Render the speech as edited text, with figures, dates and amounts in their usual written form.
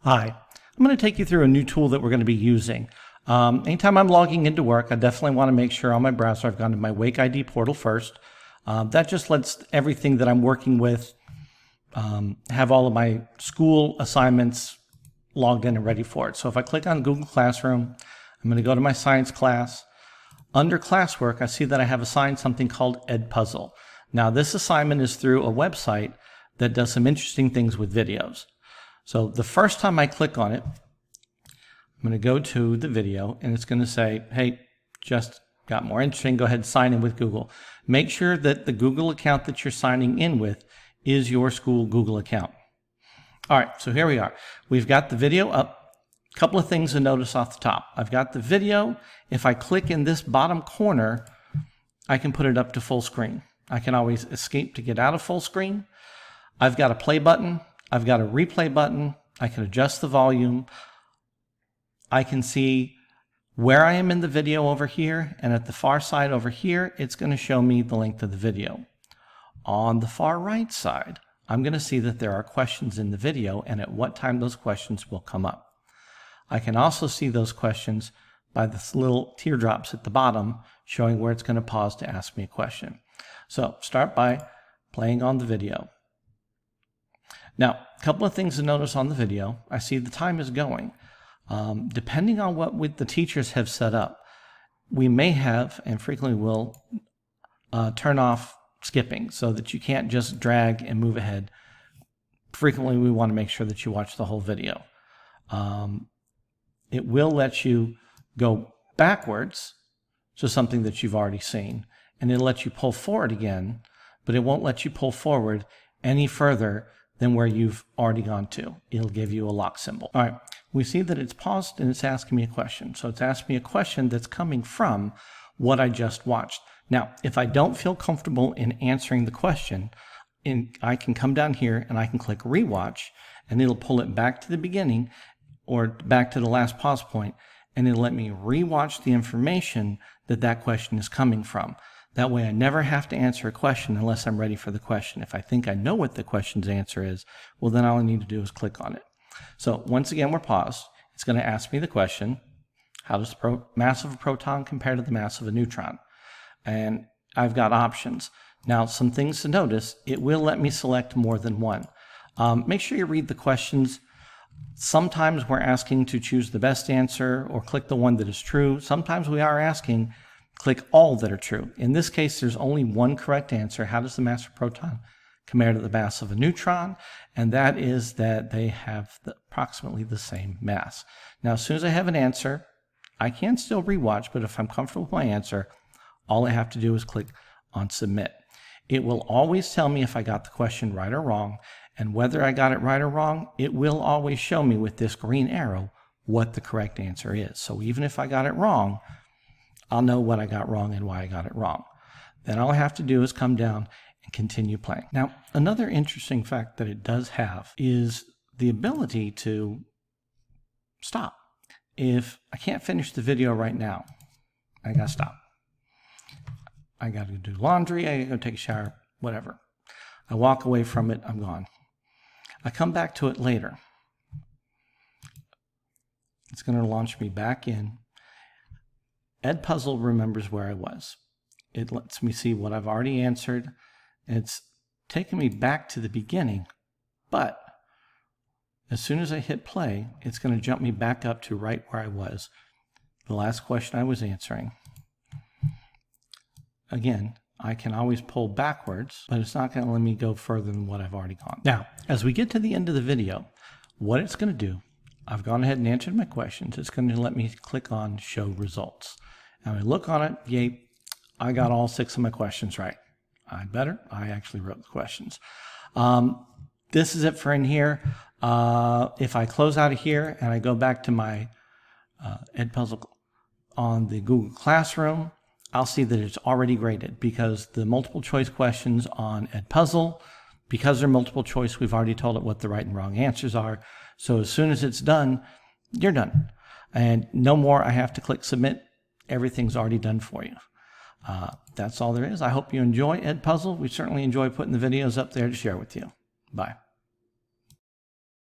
Hi, I'm going to take you through a new tool that we're going to be using. Anytime I'm logging into work, I definitely want to make sure on my browser I've gone to my Wake ID portal first. That just lets everything that I'm working with have all of my school assignments logged in and ready for it. So if I click on Google Classroom, I'm going to go to my science class. Under classwork, I see that I have assigned something called Edpuzzle. Now this assignment is through a website that does some interesting things with videos. So the first time I click on it, I'm going to go to the video and it's going to say, hey, just got more interesting. Go ahead and sign in with Google. Make sure that the Google account that you're signing in with is your school Google account. All right, so here we are. We've got the video up. A couple of things to notice off the top. I've got the video. If I click in this bottom corner, I can put it up to full screen. I can always escape to get out of full screen. I've got a play button. I've got a replay button. I can adjust the volume. I can see where I am in the video over here, and at the far side over here, it's going to show me the length of the video. On the far right side, I'm going to see that there are questions in the video and at what time those questions will come up. I can also see those questions by the little teardrops at the bottom showing where it's going to pause to ask me a question. So start by playing on the video. Now, a couple of things to notice on the video. I see the time is going. Depending on what the teachers have set up, we may have and frequently will turn off skipping so that you can't just drag and move ahead. Frequently, we want to make sure that you watch the whole video. It will let you go backwards to something that you've already seen, and it'll let you pull forward again, but it won't let you pull forward any further than where you've already gone to. It'll give you a lock symbol. All right, we see that it's paused and it's asking me a question. So it's asking me a question that's coming from what I just watched. Now, if I don't feel comfortable in answering the question, I can come down here and I can click rewatch, and it'll pull it back to the beginning or back to the last pause point, and it'll let me rewatch the information that question is coming from. That way I never have to answer a question unless I'm ready for the question. If I think I know what the question's answer is, well, then all I need to do is click on it. So once again, we're paused. It's going to ask me the question, how does the mass of a proton compare to the mass of a neutron? And I've got options. Now, some things to notice, it will let me select more than one. Make sure you read the questions. Sometimes we're asking to choose the best answer or click the one that is true. Sometimes we are asking click all that are true. In this case, there's only one correct answer. How does the mass of a proton compare to the mass of a neutron? And that is that they have approximately the same mass. Now, as soon as I have an answer, I can still rewatch, but if I'm comfortable with my answer, all I have to do is click on submit. It will always tell me if I got the question right or wrong, and whether I got it right or wrong, it will always show me with this green arrow what the correct answer is. So even if I got it wrong, I'll know what I got wrong and why I got it wrong. Then all I have to do is come down and continue playing. Now, another interesting fact that it does have is the ability to stop. If I can't finish the video right now, I gotta stop. I gotta do laundry, I gotta go take a shower, whatever. I walk away from it, I'm gone. I come back to it later. It's gonna launch me back in. Edpuzzle remembers where I was. It lets me see what I've already answered. It's taken me back to the beginning, but as soon as I hit play, it's going to jump me back up to right where I was, the last question I was answering. Again, I can always pull backwards, but it's not going to let me go further than what I've already gone. Now, as we get to the end of the video, what it's going to do, I've gone ahead and answered my questions. It's going to let me click on show results. Now I look on it, yay, I got all 6 of my questions right. I actually wrote the questions. This is it for in here. If I close out of here and I go back to my Edpuzzle on the Google Classroom, I'll see that it's already graded because the multiple choice questions on Edpuzzle, because they're multiple choice, we've already told it what the right and wrong answers are. So as soon as it's done, you're done. And no more I have to click submit. Everything's already done for you. That's all there is. I hope you enjoy Edpuzzle. We certainly enjoy putting the videos up there to share with you. Bye.